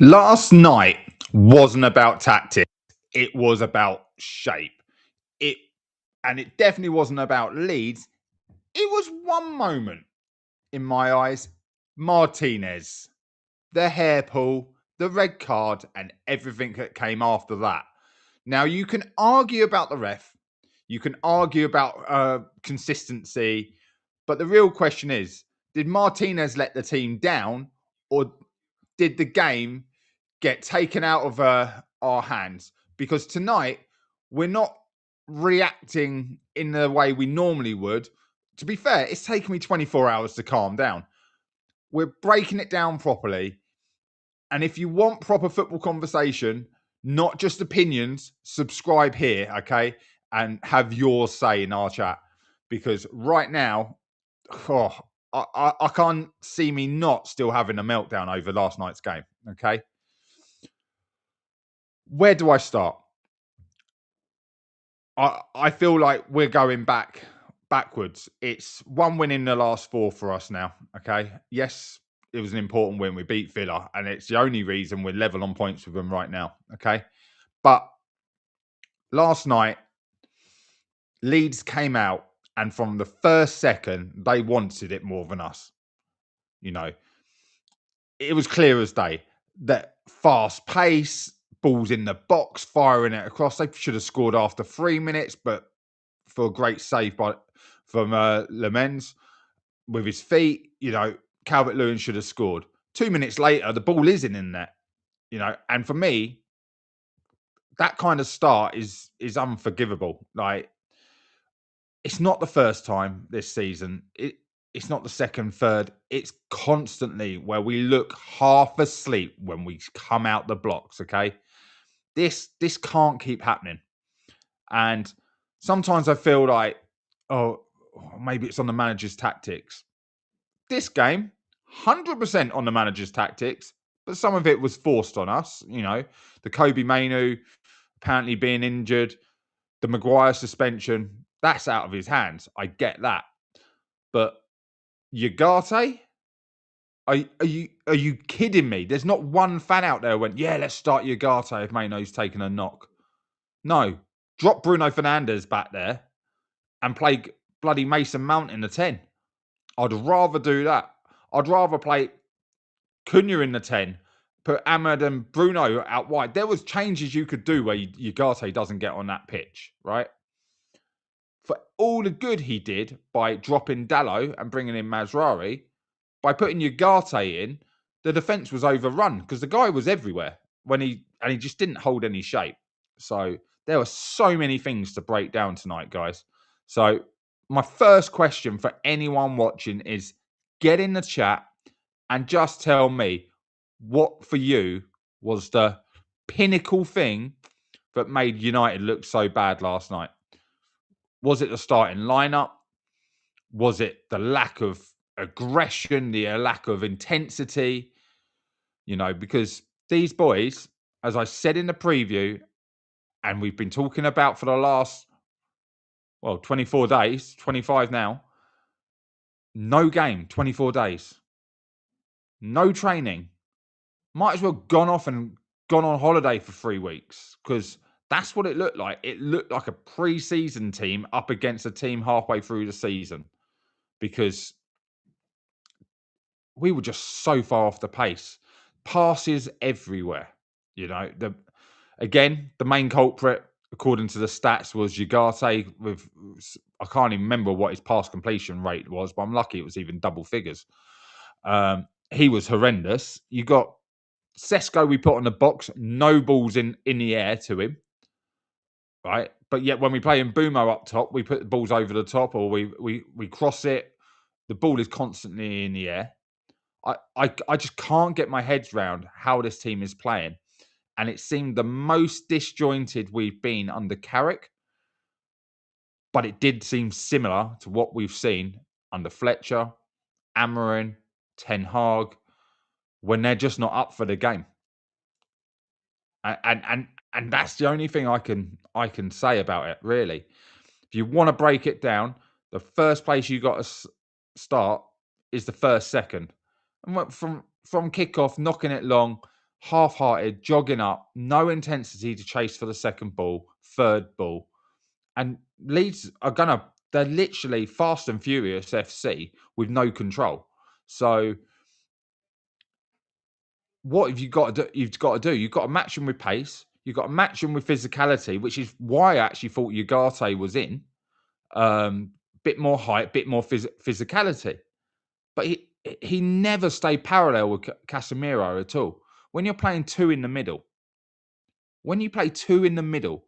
Last night wasn't about tactics. It was about shape. It and it definitely wasn't about Leeds. It was one moment in my eyes. Martinez, the hair pull, the red card, and everything that came after that. Now you can argue about the ref. You can argue about consistency, but the real question is: did Martinez let the team down, or did the game get taken out of our hands? Because tonight we're not reacting in the way we normally would. To be fair, it's taken me 24 hours to calm down. We're breaking it down properly. And if you want proper football conversation, not just opinions, subscribe here, okay? And have your say in our chat. Because right now, I can't see me not still having a meltdown over last night's game, okay? Where do I start? I feel like we're going backwards. It's one win in the last four for us now. Okay. Yes, it was an important win. We beat Villa, and it's the only reason we're level on points with them right now. Okay. But last night, Leeds came out, and from the first second, they wanted it more than us. You know, it was clear as day that fast pace, balls in the box, firing it across. They should have scored after 3 minutes, but for a great save from Lemens with his feet, Calvert-Lewin should have scored. 2 minutes later, the ball isn't in there, and for me, that kind of start is unforgivable. Like, it's not the first time this season. It's not the second, third. It's constantly where we look half asleep when we come out the blocks. Okay, this can't keep happening. And sometimes I feel like, oh, maybe it's on the manager's tactics. This game, 100% on the manager's tactics, but some of it was forced on us. The Kobe Mainu apparently being injured, the Maguire suspension, that's out of his hands. I get that. But Ugarte, are you kidding me? There's not one fan out there who went, yeah, let's start Ugarte if Maino's taken a knock. No. Drop Bruno Fernandes back there and play bloody Mason Mount in the 10. I'd rather do that. I'd rather play Cunha in the 10, put Ahmed and Bruno out wide. There was changes you could do where Ugarte doesn't get on that pitch, right? For all the good he did by dropping Dallo and bringing in Mazraoui, by putting Ugarte in, the defence was overrun because the guy was everywhere he just didn't hold any shape. So there were so many things to break down tonight, guys. So my first question for anyone watching is get in the chat and just tell me what for you was the pinnacle thing that made United look so bad last night. Was it the starting lineup? Was it the lack of aggression, the lack of intensity? Because these boys, as I said in the preview, and we've been talking about for the last, 24 days, 25 now, no game, 24 days, no training. Might as well gone off and gone on holiday for 3 weeks, because that's what it looked like. It looked like a pre-season team up against a team halfway through the season, because we were just so far off the pace. Passes everywhere. The main culprit, according to the stats, was Ugarte with, I can't even remember what his pass completion rate was, but I'm lucky it was even double figures. He was horrendous. You got Sesko we put on the box, no balls in the air to him, right? But yet when we play in Bumo up top, we put the balls over the top, or we cross it. The ball is constantly in the air. I just can't get my head round how this team is playing. And it seemed the most disjointed we've been under Carrick. But it did seem similar to what we've seen under Fletcher, Amorim, Ten Hag, when they're just not up for the game. And that's the only thing I can say about it, really. If you want to break it down, the first place you got to start is the first second. And from kickoff, knocking it long, half-hearted, jogging up, no intensity to chase for the second ball, third ball. And Leeds they're literally Fast and Furious FC with no control. So what have you got to do? You've got to match them with pace. You've got to match them with physicality, which is why I actually thought Ugarte was in. Bit more height, bit more physicality. But he never stayed parallel with Casemiro at all. When you're playing two in the middle, when you play two in the middle,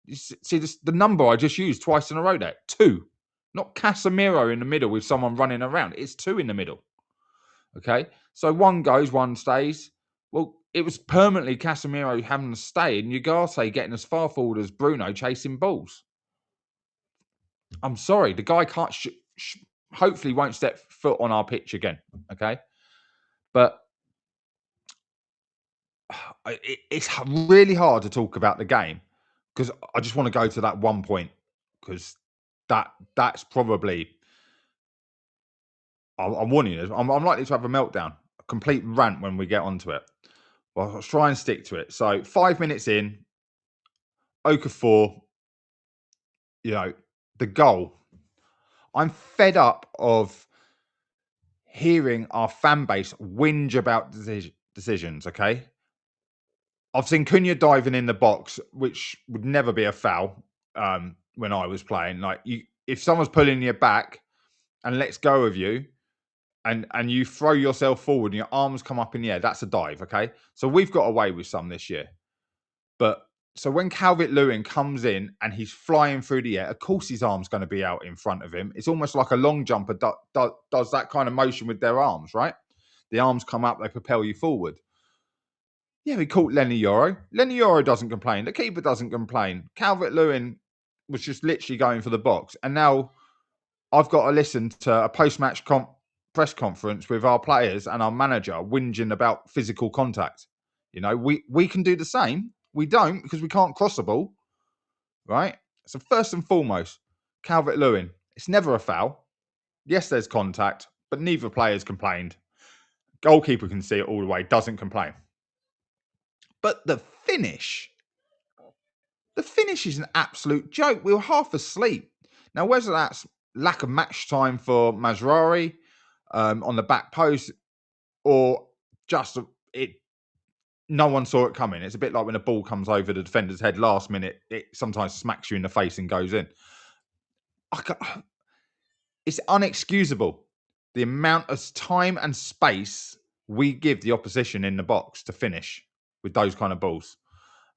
see the number I just used twice in a row there. Two. Not Casemiro in the middle with someone running around. It's two in the middle. Okay. So one goes, one stays. Well, it was permanently Casemiro having to stay and Ugarte getting as far forward as Bruno chasing balls. I'm sorry. The guy can't, hopefully won't step foot on our pitch again. Okay. But it's really hard to talk about the game because I just want to go to that one point because that's probably I'm warning you. I'm likely to have a meltdown, a complete rant when we get onto it. Well, I'll try and stick to it. So 5 minutes in, Okafor, the goal. I'm fed up of hearing our fan base whinge about decisions. Okay, I've seen Cunha diving in the box, which would never be a foul when I was playing. Like, if someone's pulling your back and lets go of you, and you throw yourself forward and your arms come up in the air, that's a dive, okay? So we've got away with some this year. But so when Calvert-Lewin comes in and he's flying through the air, of course his arm's going to be out in front of him. It's almost like a long jumper does that kind of motion with their arms, right? The arms come up, they propel you forward. Yeah, we caught Lenny Yoro. Lenny Yoro doesn't complain. The keeper doesn't complain. Calvert-Lewin was just literally going for the box. And now I've got to listen to a post-match press conference with our players and our manager whinging about physical contact. We can do the same. We don't because we can't cross the ball, right? So first and foremost, Calvert-Lewin, it's never a foul. Yes, there's contact, but neither player's complained. Goalkeeper can see it all the way, doesn't complain. But the finish is an absolute joke. We were half asleep. Now, whether that's lack of match time for Mazraoui on the back post or just no one saw it coming. It's a bit like when a ball comes over the defender's head last minute, it sometimes smacks you in the face and goes in. It's unexcusable. The amount of time and space we give the opposition in the box to finish with those kind of balls.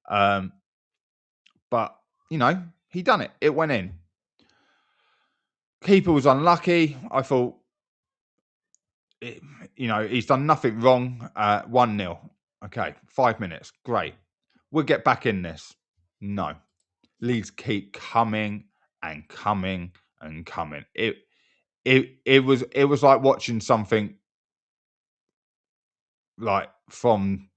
But, he done it. It went in. Keeper was unlucky. I thought, he's done nothing wrong. 1-0. Okay, 5 minutes. Great. We'll get back in this. No. Leeds keep coming and coming and coming. It was like watching something like from,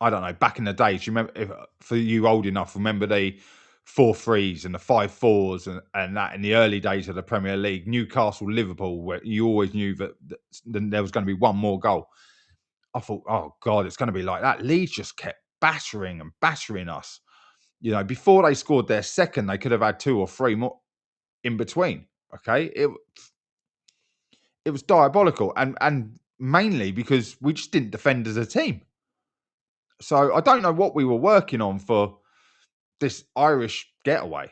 I don't know, back in the days. You remember, for you old enough, remember the 4-3s and the 5-4s and that in the early days of the Premier League, Newcastle, Liverpool, where you always knew that there was going to be one more goal. I thought, oh God, it's going to be like that. Leeds just kept battering and battering us. Before they scored their second, they could have had 2 or 3 more in between. Okay, it was diabolical, and mainly because we just didn't defend as a team. So I don't know what we were working on for this Irish getaway,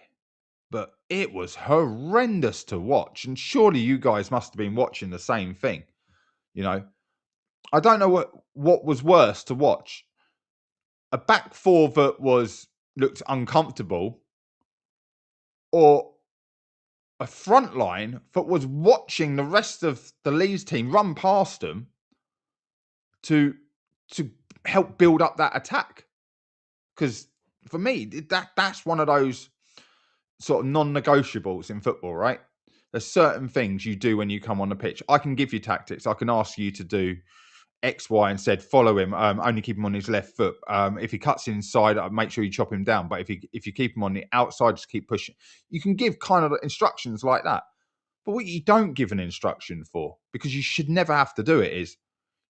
but it was horrendous to watch. And surely you guys must have been watching the same thing. I don't know what was worse to watch. A back four that looked uncomfortable, or a front line that was watching the rest of the Leeds team run past them to help build up that attack. Because for me, that's one of those sort of non-negotiables in football, right? There's certain things you do when you come on the pitch. I can give you tactics. I can ask you to do X, Y, and Z. Follow him. Only keep him on his left foot. If he cuts inside, make sure you chop him down. But if you keep him on the outside, just keep pushing. You can give kind of instructions like that. But what you don't give an instruction for, because you should never have to do it, is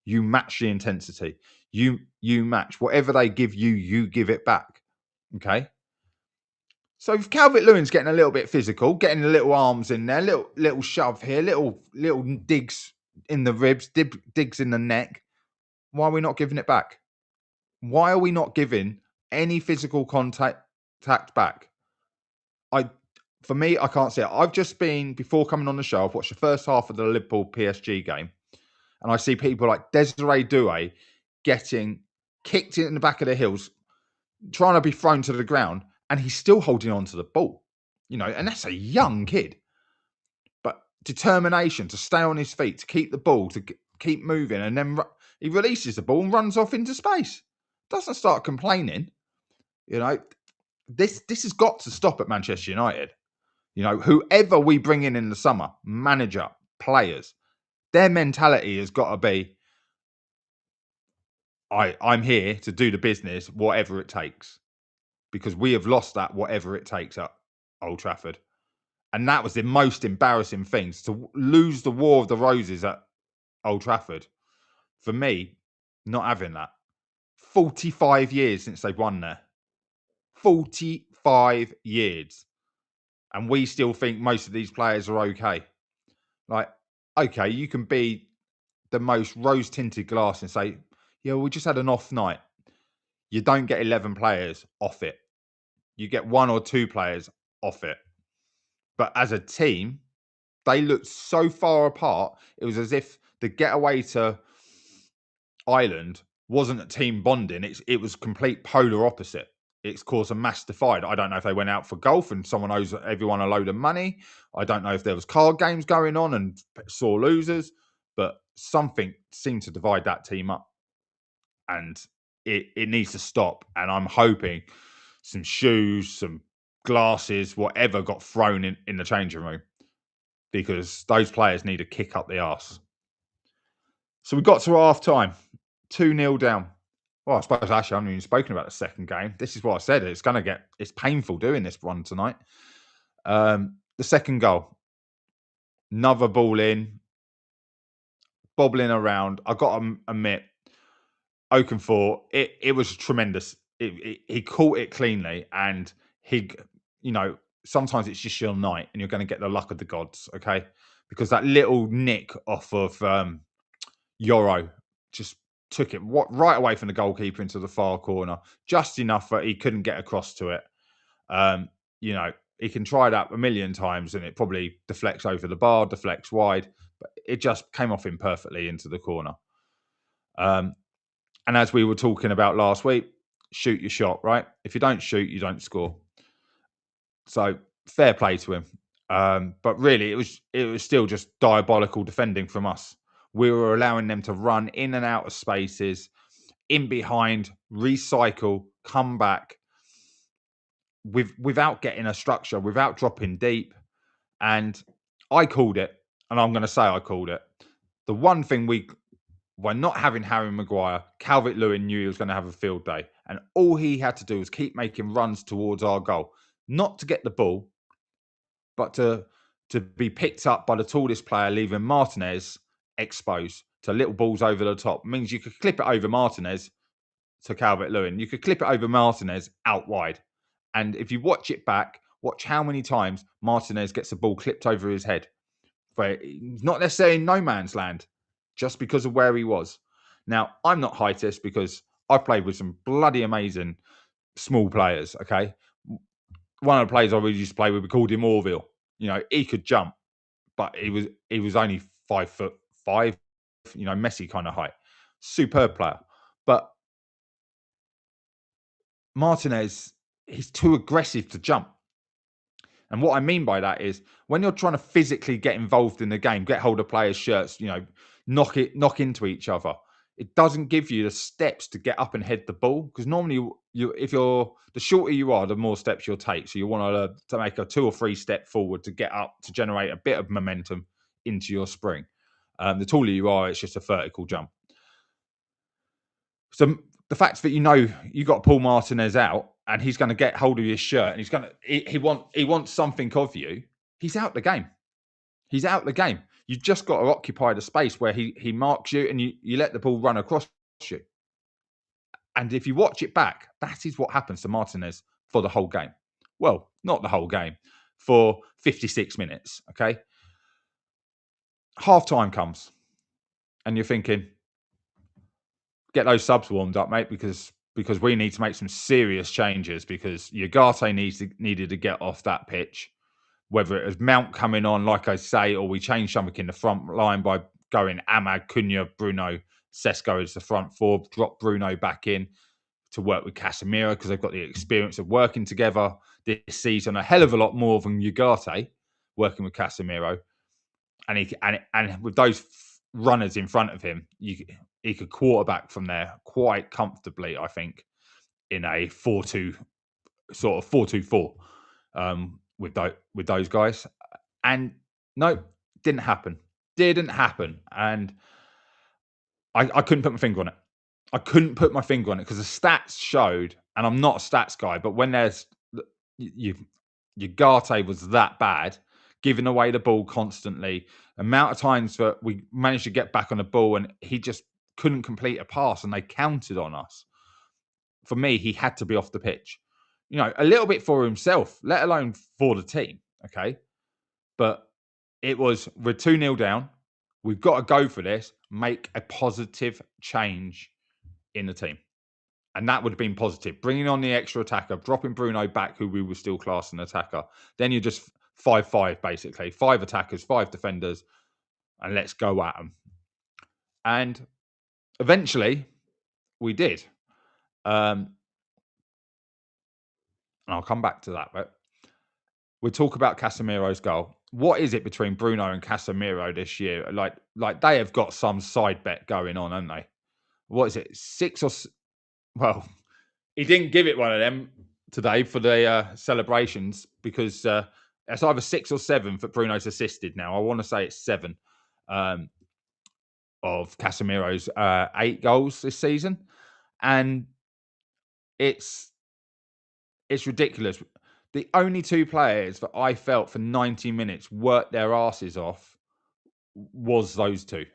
You match the intensity. You match whatever they give you. You give it back. Okay. So if Calvert-Lewin's getting a little bit physical, getting the little arms in there, little shove here, little digs in the ribs, digs in the neck, why are we not giving it back? Why are we not giving any physical contact back? For me, I can't see it. I've just been, before coming on the show, I've watched the first half of the Liverpool PSG game, and I see people like Desiree Doué getting kicked in the back of the heels, trying to be thrown to the ground, and he's still holding on to the ball. And that's a young kid. But determination to stay on his feet, to keep the ball, to keep moving, and then he releases the ball and runs off into space. Doesn't start complaining. This has got to stop at Manchester United. Whoever we bring in the summer, manager, players, their mentality has got to be, I'm here to do the business, whatever it takes. Because we have lost that whatever it takes at Old Trafford. And that was the most embarrassing thing, to lose the War of the Roses at Old Trafford. For me, not having that. 45 years since they've won there. 45 years. And we still think most of these players are okay. Like, okay, you can be the most rose-tinted glass and say, yeah, we just had an off night. You don't get 11 players off it. You get 1 or 2 players off it. But as a team, they looked so far apart. It was as if the getaway to Ireland wasn't a team bonding. It was complete polar opposite. It's caused a mass divide. I don't know if they went out for golf and someone owes everyone a load of money. I don't know if there was card games going on and sore losers, but something seemed to divide that team up. And it needs to stop. And I'm hoping some shoes, some glasses, whatever got thrown in the changing room, because those players need a kick up the arse. So we got to half time, 2-0 down. Well, I suppose actually I haven't even spoken about the second game. This is what I said. It's painful doing this one tonight. The second goal, another ball in, bobbling around. I got to admit, Okafor, it was tremendous. He caught it cleanly, and sometimes it's just your night and you're going to get the luck of the gods, okay? Because that little nick off of Yoro just took it right away from the goalkeeper into the far corner, just enough that he couldn't get across to it. He can try that a million times and it probably deflects over the bar, deflects wide, but it just came off him perfectly into the corner. And as we were talking about last week, shoot your shot, right? If you don't shoot, you don't score. So fair play to him. But really, it was still just diabolical defending from us. We were allowing them to run in and out of spaces, in behind, recycle, come back, without getting a structure, without dropping deep. And I called it, and I'm going to say I called it. The one thing by not having Harry Maguire, Calvert-Lewin knew he was going to have a field day. And all he had to do was keep making runs towards our goal. Not to get the ball, but to be picked up by the tallest player, leaving Martinez exposed to little balls over the top. It means you could clip it over Martinez to Calvert-Lewin. You could clip it over Martinez out wide. And if you watch it back, watch how many times Martinez gets the ball clipped over his head. But not necessarily in no man's land, just because of where he was. Now, I'm not heightest because I've played with some bloody amazing small players, okay? One of the players I really used to play with, we called him Orville. He could jump, but he was only 5'5", Messi kind of height. Superb player. But Martinez, he's too aggressive to jump. And what I mean by that is when you're trying to physically get involved in the game, get hold of players' shirts, knock into each other, it doesn't give you the steps to get up and head the ball. Because normally, the shorter you are, the more steps you'll take. So you want to make a 2 or 3 step forward to get up, to generate a bit of momentum into your spring. The taller you are, it's just a vertical jump. So the fact that you got to pull Martinez out and he's going to get hold of your shirt and he wants something of you, he's out the game. He's out the game. You've just got to occupy the space where he marks you and you let the ball run across you. And if you watch it back, that is what happens to Martinez for the whole game. Well, not the whole game, for 56 minutes. Okay. Half time comes and you're thinking, get those subs warmed up, mate, because we need to make some serious changes because Ugarte needed to get off that pitch. Whether it was Mount coming on, like I say, or we change something in the front line by going Ahmad, Cunha, Bruno, Sesko as the front four, drop Bruno back in to work with Casemiro because they've got the experience of working together this season a hell of a lot more than Ugarte working with Casemiro. And with those runners in front of him, he could quarterback from there quite comfortably, I think, in a 4-2 sort of 4-2-4 with those guys. And no, didn't happen. Didn't happen. And I couldn't put my finger on it. I couldn't put my finger on it because the stats showed, and I'm not a stats guy, but when there's Ugarte was that bad, giving away the ball constantly, amount of times that we managed to get back on the ball and he just couldn't complete a pass and they counted on us. For me, he had to be off the pitch. You know, a little bit for himself, let alone for the team. Okay. But it was, we're 2-0 down. We've got to go for this, make a positive change in the team. And that would have been positive. Bringing on the extra attacker, dropping Bruno back, who we were still classing attacker. Then you're just 5-5, basically. 5 attackers, 5 defenders, and let's go at them. And eventually, we did. And I'll come back to that. But we'll talk about Casemiro's goal. What is it between Bruno and Casemiro this year? Like they have got some side bet going on, haven't they? What is it? 6 or... Well, he didn't give it one of them today for the celebrations because it's either 6 or 7 that Bruno's assisted now. I want to say it's 7 of Casemiro's 8 goals this season. And it's ridiculous. The only 2 players that I felt for 90 minutes worked their asses off was those 2.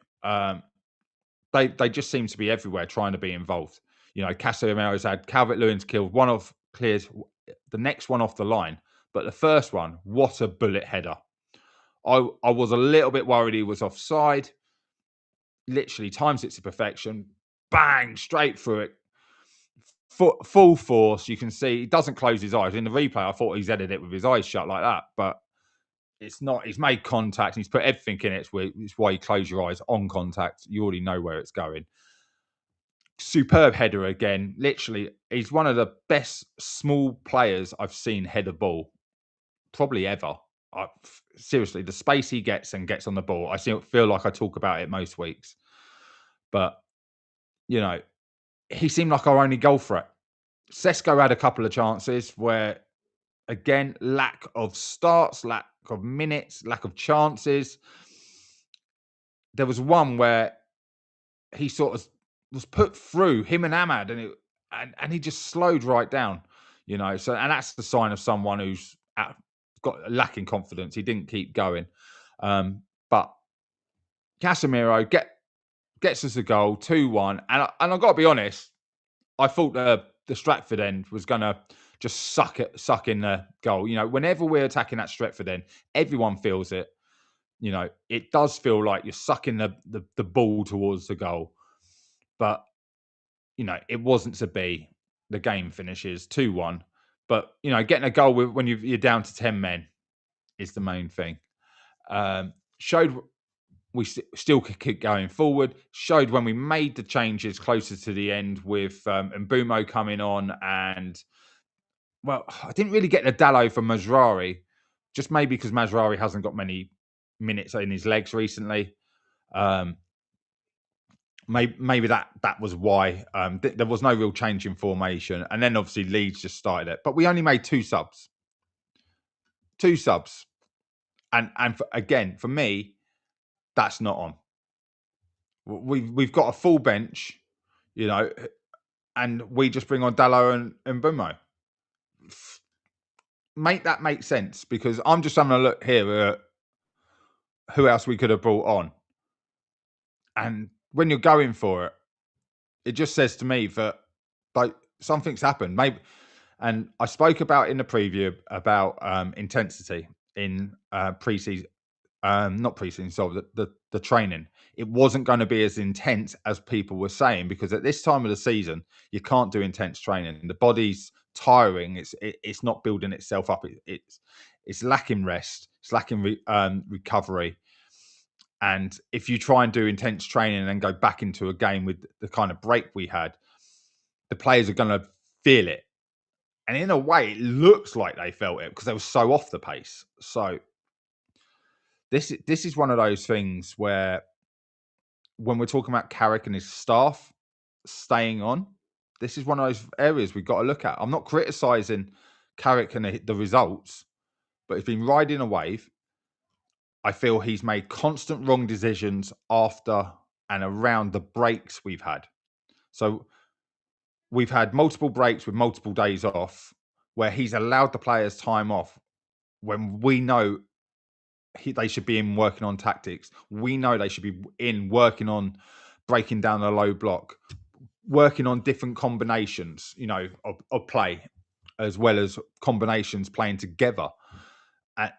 They just seem to be everywhere trying to be involved. You know, Casemiro's had Calvert-Lewin's killed clears the next one off the line. But the first one, what a bullet header. I was a little bit worried he was offside. Literally times it to perfection. Bang, straight through it. Full force. You can see he doesn't close his eyes. In the replay, I thought he's headed it with his eyes shut like that. But it's not. He's made contact. And he's put everything in it. It's why you close your eyes on contact. You already know where it's going. Superb header again. Literally, he's one of the best small players I've seen head a ball, probably ever. Seriously, the space he gets and gets on the ball, I feel like I talk about it most weeks. But, you know, he seemed like our only goal threat. Sesko had a couple of chances where, again, lack of starts, lack of minutes, lack of chances. There was one where he sort of was put through him and Ahmad, and he just slowed right down, you know. So, and that's the sign of someone who's got lacking confidence. He didn't keep going, but Casemiro gets us a goal, 2-1, and I've got to be honest, I thought the Stratford end was gonna just suck in the goal. You know, whenever we're attacking that Stratford end, everyone feels it. You know, it does feel like you're sucking the ball towards the goal. But, you know, it wasn't to be. The game finishes 2-1. But, you know, getting a goal when you're down to 10 men is the main thing. Showed we still could keep going forward. Showed when we made the changes closer to the end with Mbumo coming on. And, well, I didn't really get the Dallo from Mazraoui. Just maybe because Mazraoui hasn't got many minutes in his legs recently. Maybe that was why there was no real change in formation, and then obviously Leeds just started it. But we only made 2 subs, and again for me, that's not on. We've got a full bench, you know, and we just bring on Dallo and Mbumo. Make that make sense, because I'm just having a look here at who else we could have brought on. And when you're going for it, it just says to me that like something's happened. Maybe, and I spoke about in the preview about intensity in preseason, not preseason, so the training. It wasn't going to be as intense as people were saying because at this time of the season, you can't do intense training. The body's tiring. It's not building itself up. It's lacking rest. It's lacking recovery. And if you try and do intense training and then go back into a game with the kind of break we had, the players are going to feel it. And in a way, it looks like they felt it because they were so off the pace. So this is one of those things where when we're talking about Carrick and his staff staying on, this is one of those areas we've got to look at. I'm not criticising Carrick and the results, but he's been riding a wave. I feel he's made constant wrong decisions after and around the breaks we've had. So we've had multiple breaks with multiple days off where he's allowed the players time off when we know they should be in working on tactics. We know they should be in working on breaking down the low block, working on different combinations, of play, as well as combinations playing together.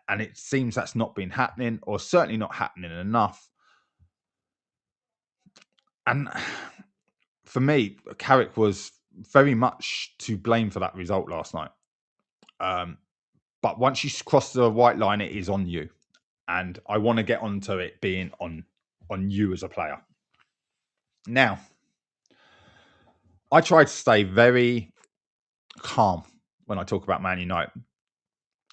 And it seems that's not been happening, or certainly not happening enough. And for me, Carrick was very much to blame for that result last night. But once you cross the white line, it is on you. And I want to get onto it being on you as a player. Now, I try to stay very calm when I talk about Man United.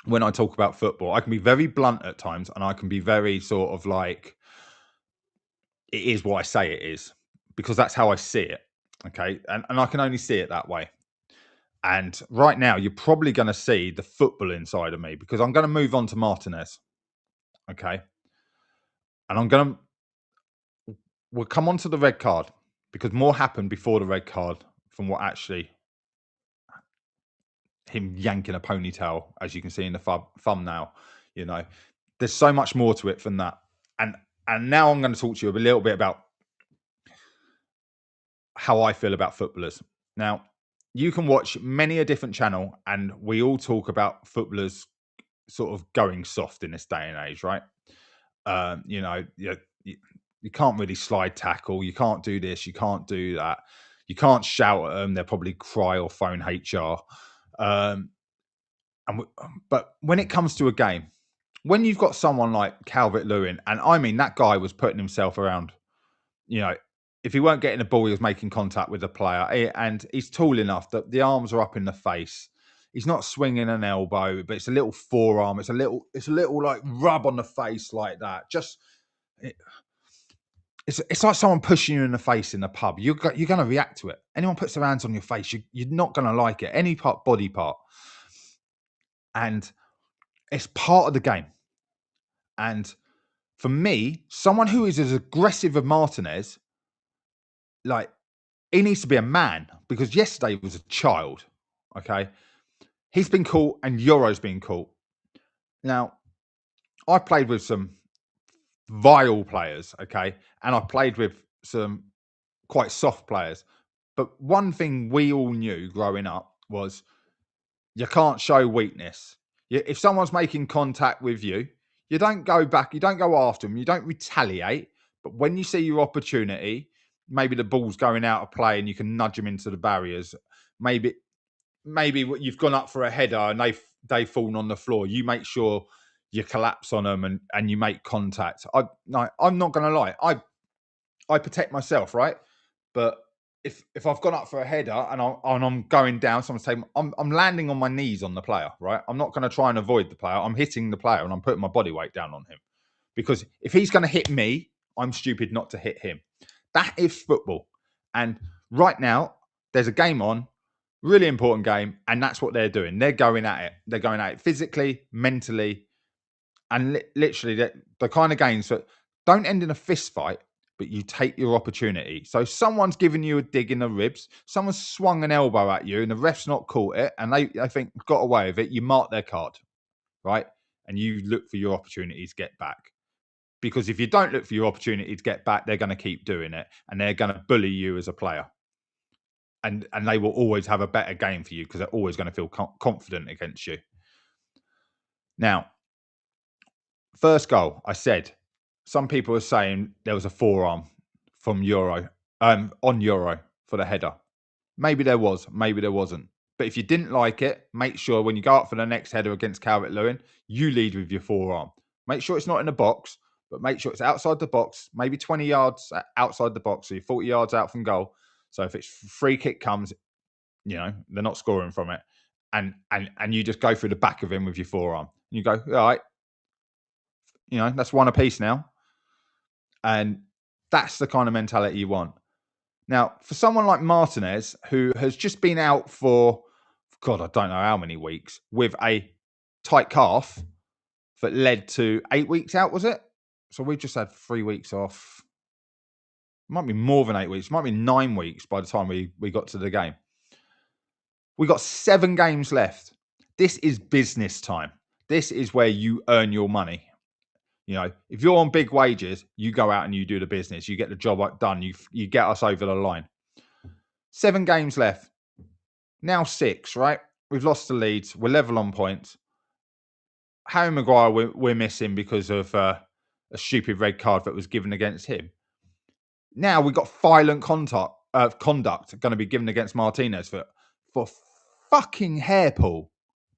When I talk about football, I can be very blunt at times, and I can be very sort of like, it is what I say it is, because that's how I see it. Okay. And I can only see it that way. And right now, you're probably going to see the football inside of me because I'm going to move on to Martinez. Okay. And we'll come on to the red card because more happened before the red card from what actually him yanking a ponytail, as you can see in the thumbnail. There's so much more to it than that. And now I'm going to talk to you a little bit about how I feel about footballers. Now, you can watch many a different channel and we all talk about footballers sort of going soft in this day and age, right? You can't really slide tackle. You can't do this. You can't do that. You can't shout at them. They'll probably cry or phone HR. But when it comes to a game, when you've got someone like Calvert-Lewin, and I mean, that guy was putting himself around, if he weren't getting the ball, he was making contact with the player, and he's tall enough that the arms are up in the face. He's not swinging an elbow, but it's a little forearm. It's a little like rub on the face like that. It's like someone pushing you in the face in the pub. You're going to react to it. Anyone puts their hands on your face, you're not going to like it. Any body part. And it's part of the game. And for me, someone who is as aggressive as Martinez, like, he needs to be a man because yesterday was a child. Okay. He's been caught and Euro's been caught. Now, I played with some vile players. Okay. And I played with some quite soft players. But one thing we all knew growing up was you can't show weakness. If someone's making contact with you, you don't go back, you don't go after them, you don't retaliate. But when you see your opportunity, maybe the ball's going out of play and you can nudge them into the barriers. Maybe you've gone up for a header and they've fallen on the floor. You make sure you collapse on them and you make contact. I'm not going to lie. I protect myself, right? But if I've gone up for a header and I'm going down, someone's saying I'm landing on my knees on the player, right? I'm not going to try and avoid the player. I'm hitting the player and I'm putting my body weight down on him. Because if he's going to hit me, I'm stupid not to hit him. That is football. And right now, there's a game on, really important game, and that's what they're doing. They're going at it. They're going at it physically, mentally, and literally the kind of games that don't end in a fist fight, but you take your opportunity. So someone's giving you a dig in the ribs, someone's swung an elbow at you and the ref's not caught it, and they think got away with it, you mark their card, right? And you look for your opportunities to get back. Because if you don't look for your opportunity to get back, they're going to keep doing it, and they're going to bully you as a player. And they will always have a better game for you because they're always going to feel confident against you. Now, first goal, I said, some people are saying there was a forearm from on Euro for the header. Maybe there was, maybe there wasn't. But if you didn't like it, make sure when you go up for the next header against Carrick, you lead with your forearm. Make sure it's not in the box, but make sure it's outside the box, maybe 20 yards outside the box, so you're 40 yards out from goal. So if it's free kick comes, they're not scoring from it. And you just go through the back of him with your forearm. You go, all right, that's one apiece now. And that's the kind of mentality you want. Now, for someone like Martinez, who has just been out for, God, I don't know how many weeks, with a tight calf that led to 8 weeks out, was it? So we just had 3 weeks off. It might be more than 8 weeks. It might be 9 weeks by the time we got to the game. We got 7 games left. This is business time. This is where you earn your money. If you're on big wages, you go out and you do the business. You get the job done. You get us over the line. 7 games left. Now 6, right? We've lost to Leeds. We're level on points. Harry Maguire, we're missing because of a stupid red card that was given against him. Now we've got violent conduct going to be given against Martinez for fucking hair pull.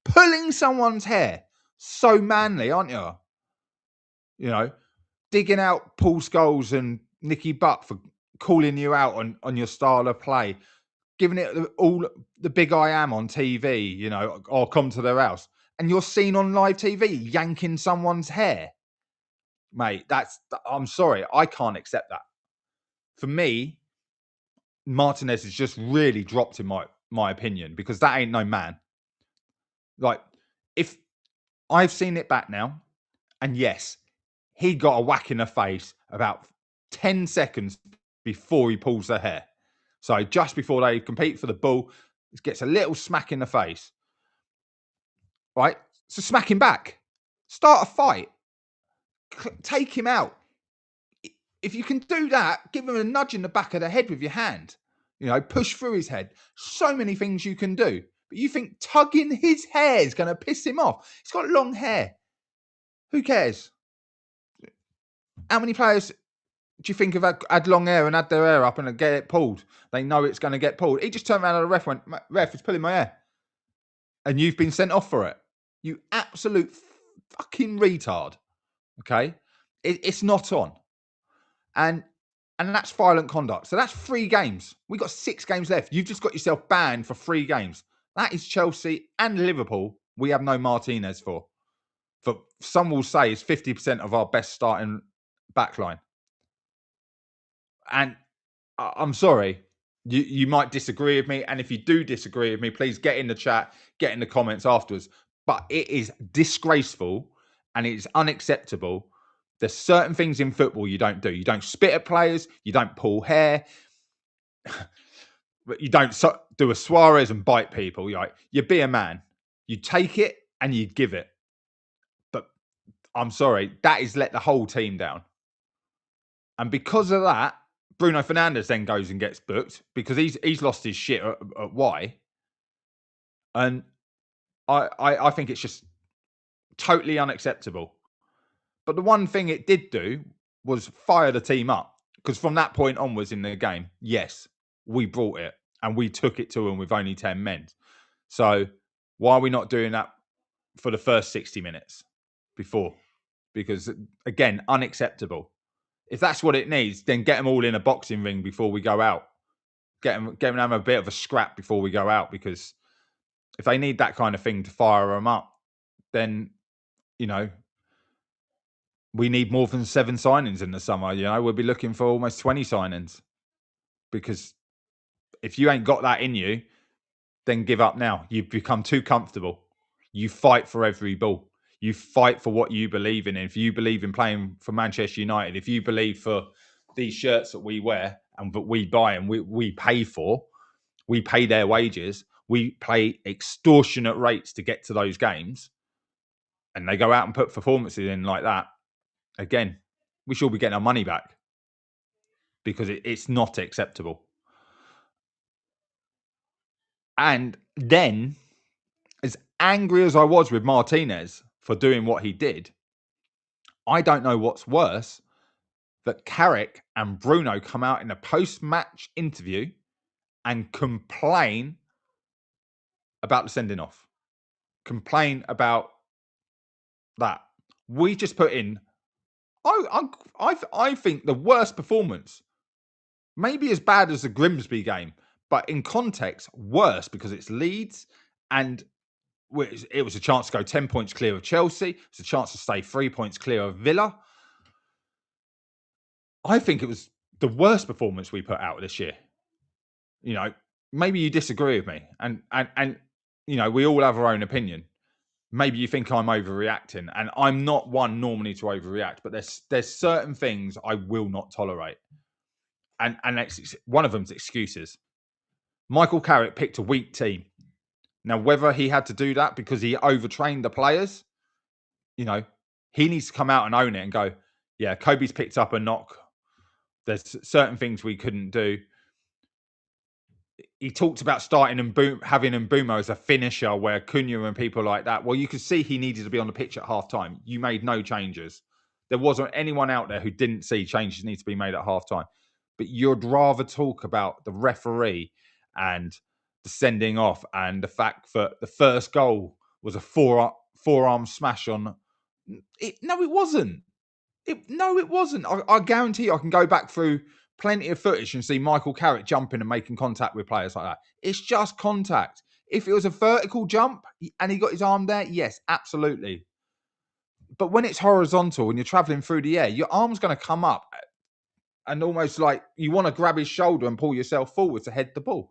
Pulling someone's hair. So manly, aren't you? Digging out Paul Scholes and Nicky Butt for calling you out on your style of play. Giving it all the big I am on TV, or come to their house. And you're seen on live TV yanking someone's hair. Mate, I'm sorry. I can't accept that. For me, Martinez has just really dropped in my opinion, because that ain't no man. Like, if I've seen it back now, and yes, he got a whack in the face about 10 seconds before he pulls the hair. So just before they compete for the ball, it gets a little smack in the face. Right? So smack him back. Start a fight. Take him out. If you can do that, give him a nudge in the back of the head with your hand. Push through his head. So many things you can do. But you think tugging his hair is going to piss him off? He's got long hair. Who cares? How many players do you think have had long hair and had their hair up and get it pulled? They know it's going to get pulled. He just turned around to the ref and went, "Ref, it's pulling my hair." And you've been sent off for it. You absolute fucking retard. Okay? It's not on. And that's violent conduct. So that's 3 games. We got 6 games left. You've just got yourself banned for 3 games. That is Chelsea and Liverpool we have no Martinez for. For some will say is 50% of our best starting backline. And I'm sorry, you might disagree with me. And if you do disagree with me, please get in the chat, get in the comments afterwards. But it is disgraceful and it is unacceptable. There's certain things in football you don't do. You don't spit at players. You don't pull hair. You don't do a Suarez and bite people. You be a man. You take it and you give it. But I'm sorry, that is let the whole team down. And because of that, Bruno Fernandes then goes and gets booked because he's lost his shit at Y. And I think it's just totally unacceptable. But the one thing it did do was fire the team up. Because from that point onwards in the game, yes, we brought it and we took it to them with only 10 men. So why are we not doing that for the first 60 minutes before? Because, again, unacceptable. If that's what it needs, then get them all in a boxing ring before we go out. Get them have a bit of a scrap before we go out. Because if they need that kind of thing to fire them up, then, we need more than 7 signings in the summer. We'll be looking for almost 20 signings. Because if you ain't got that in you, then give up now. You've become too comfortable. You fight for every ball. You fight for what you believe in. If you believe in playing for Manchester United, if you believe for these shirts that we wear and that we buy and we pay for, we pay their wages, we pay extortionate rates to get to those games, and they go out and put performances in like that, again, we should be getting our money back because it's not acceptable. And then, as angry as I was with Martinez for doing what he did, I don't know what's worse, that Carrick and Bruno come out in a post-match interview and complain about the sending off. Complain about that. We just put in, I think, the worst performance. Maybe as bad as the Grimsby game, but in context, worse because it's Leeds and it was a chance to go 10 points clear of Chelsea. It's a chance to stay 3 points clear of Villa. I think it was the worst performance we put out this year. You know, maybe you disagree with me, and you know, we all have our own opinion. Maybe you think I'm overreacting, and I'm not one normally to overreact, but there's certain things I will not tolerate, and one of them's excuses. Michael Carrick picked a weak team. Now, whether he had to do that because he overtrained the players, you know, he needs to come out and own it and go, yeah, Kobe's picked up a knock. There's certain things we couldn't do. He talked about starting having Mbeumo as a finisher where Cunha and people like that. Well, you could see he needed to be on the pitch at half time. You made no changes. There wasn't anyone out there who didn't see changes need to be made at half time. But you'd rather talk about the referee and the sending off and the fact that the first goal was a forearm smash on it. No, it wasn't. It wasn't. I guarantee you I can go back through plenty of footage and see Michael Carrick jumping and making contact with players like that. It's just contact. If it was a vertical jump and he got his arm there, yes, absolutely. But when it's horizontal and you're traveling through the air, your arm's going to come up and almost like you want to grab his shoulder and pull yourself forward to head the ball.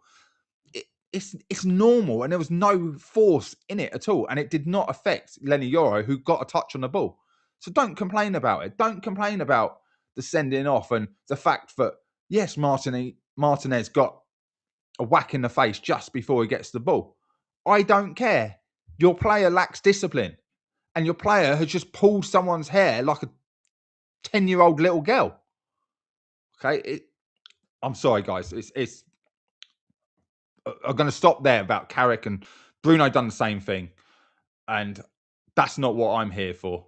It's normal, and there was no force in it at all, and it did not affect Lenny Yoro, who got a touch on the ball. So don't complain about it. Don't complain about the sending off and the fact that, yes, Martinez got a whack in the face just before he gets the ball. I don't care. Your player lacks discipline, and your player has just pulled someone's hair like a 10-year-old little girl. Okay, I'm sorry, guys. I'm going to stop there about Carrick, and Bruno done the same thing. And that's not what I'm here for.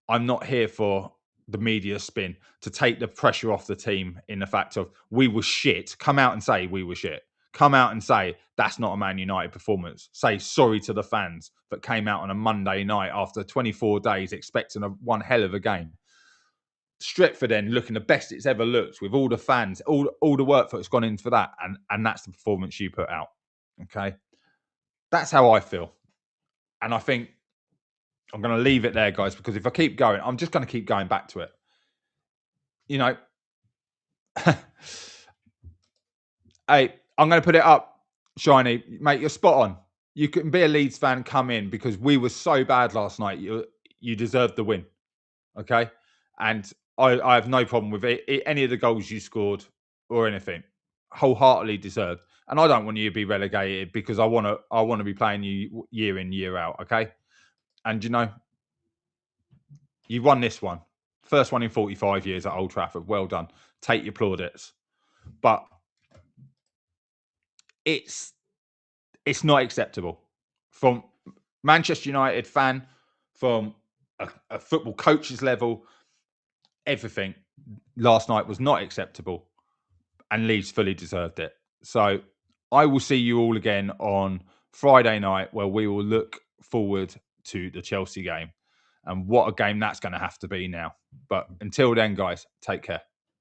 I'm not here for the media spin to take the pressure off the team in the fact of we were shit. Come out and say we were shit. Come out and say that's not a Man United performance. Say sorry to the fans that came out on a Monday night after 24 days expecting one hell of a game. Stretford then looking the best it's ever looked with all the fans, all the work that's gone into that, and that's the performance you put out. Okay, that's how I feel, and I think I'm going to leave it there, guys, because if I keep going, I'm just going to keep going back to it. You know, hey, I'm going to put it up, Shiny, mate. You're spot on. You can be a Leeds fan, come in because we were so bad last night. You deserved the win, okay, and I have no problem with it. Any of the goals you scored or anything, wholeheartedly deserved. And I don't want you to be relegated because I want to be playing you year in, year out. Okay. And you know, you won this one. First one in 45 years at Old Trafford. Well done. Take your plaudits. But it's not acceptable from Manchester United fan, from a football coach's level. Everything last night was not acceptable, and Leeds fully deserved it. So I will see you all again on Friday night, where we will look forward to the Chelsea game, and what a game that's going to have to be now. But until then, guys, take care.